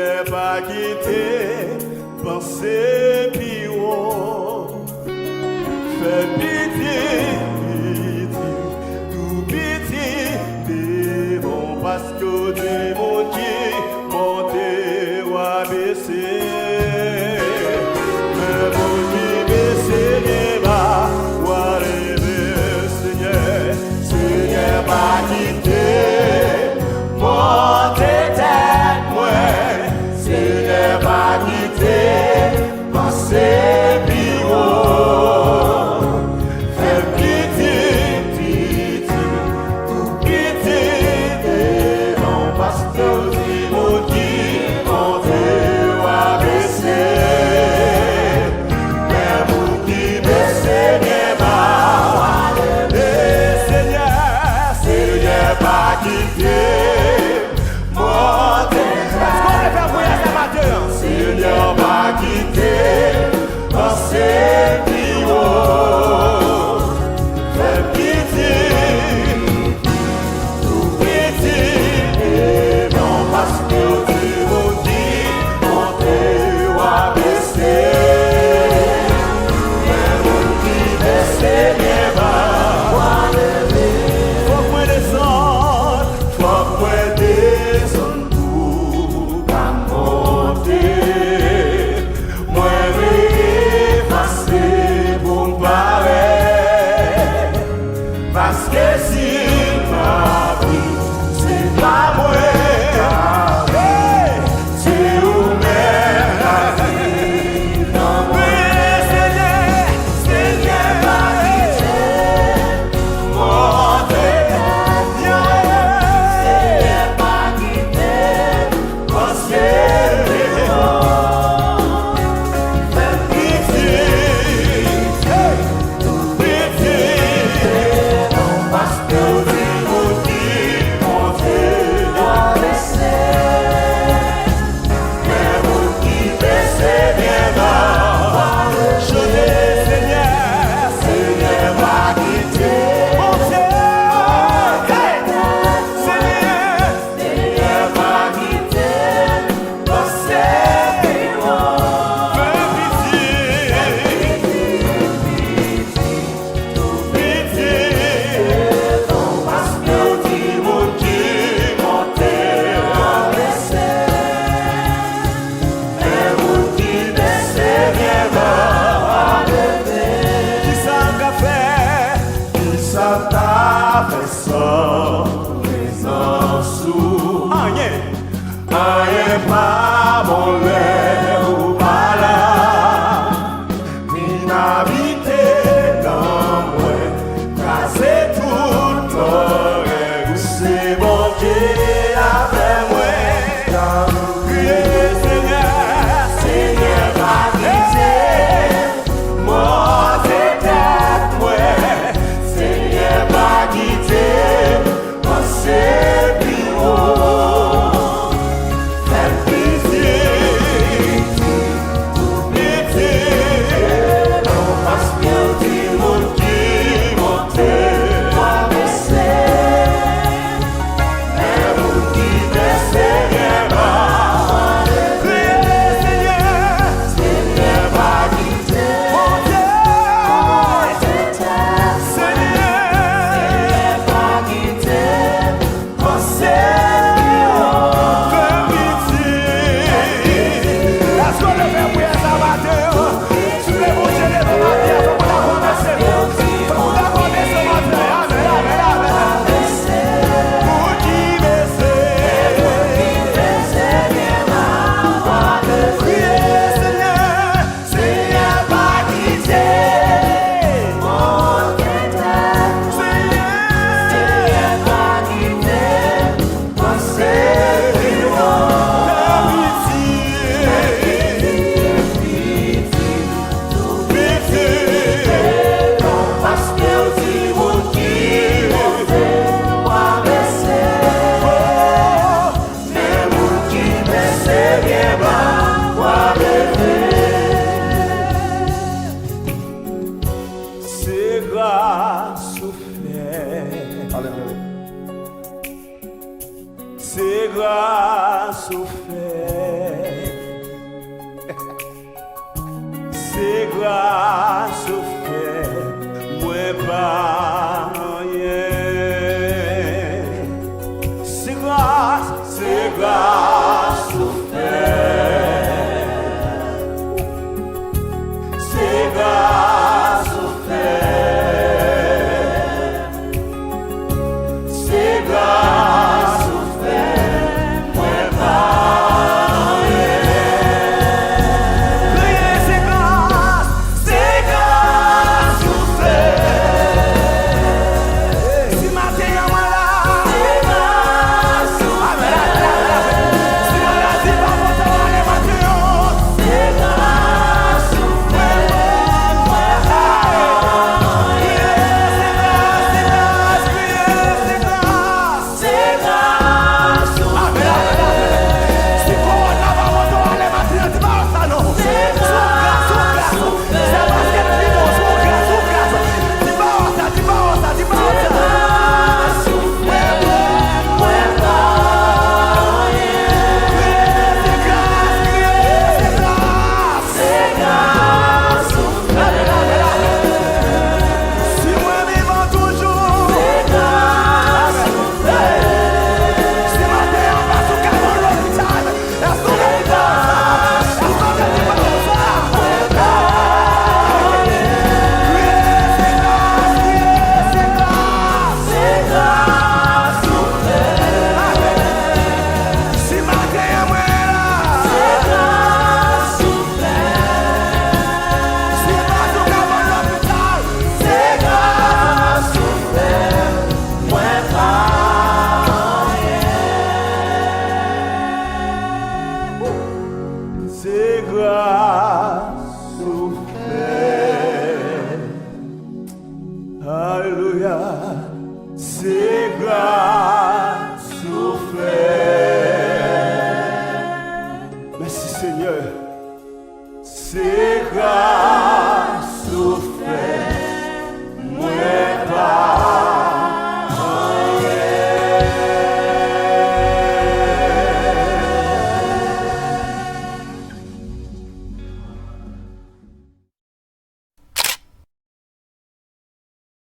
n'est pas quitté, pensez plus haut. Fais pitié, pitié, tout pitié, des bons parce que des mots qui montent ou abaissés. Mais bon qui baisse les bas, ou arriver, Seigneur, Seigneur, pas quitté, montez tête, moi, Seigneur, pas quitté, pensez plus haut. Fais pitié, pitié, tout pitié, des bons pasteurs, des mots qui montent ou abaissés. Mais vous qui baissez les bas, Seigneur, Seigneur, pas quitté, montez. Est-ce qu'on peut faire voyage amateur? Seigneur, pas quitté, pensez plus haut. Fais pitié, tout pitié, non parce que tu m'as dit, montez ou abaissez. Mais vous qui baissez les bas, faut que moi descende, faut que moi descende pour pas monter. Moi effacer pour me barrer. Parce que si ma vie, c'est pas moi, c'est vous-même. Oui, Seigneur, Seigneur, montez, Seigneur, pas quitter, pensez plus haut. Fais pitié, tout pitié, non parce que vous qui montez ou abaissez. Mais vous qui baissez bien bas, chantez, Seigneur, Seigneur, pas quitter, montez, Seigneur, Seigneur, pas quitter, pensez plus haut. Fais pitié, tout pitié, non parce que tu m'as dit, montez ou abaissez. Mais vous qui baissez bien bas, qui ça t'a fait, qui ça t'a fait sans présence ou rien, rien pas.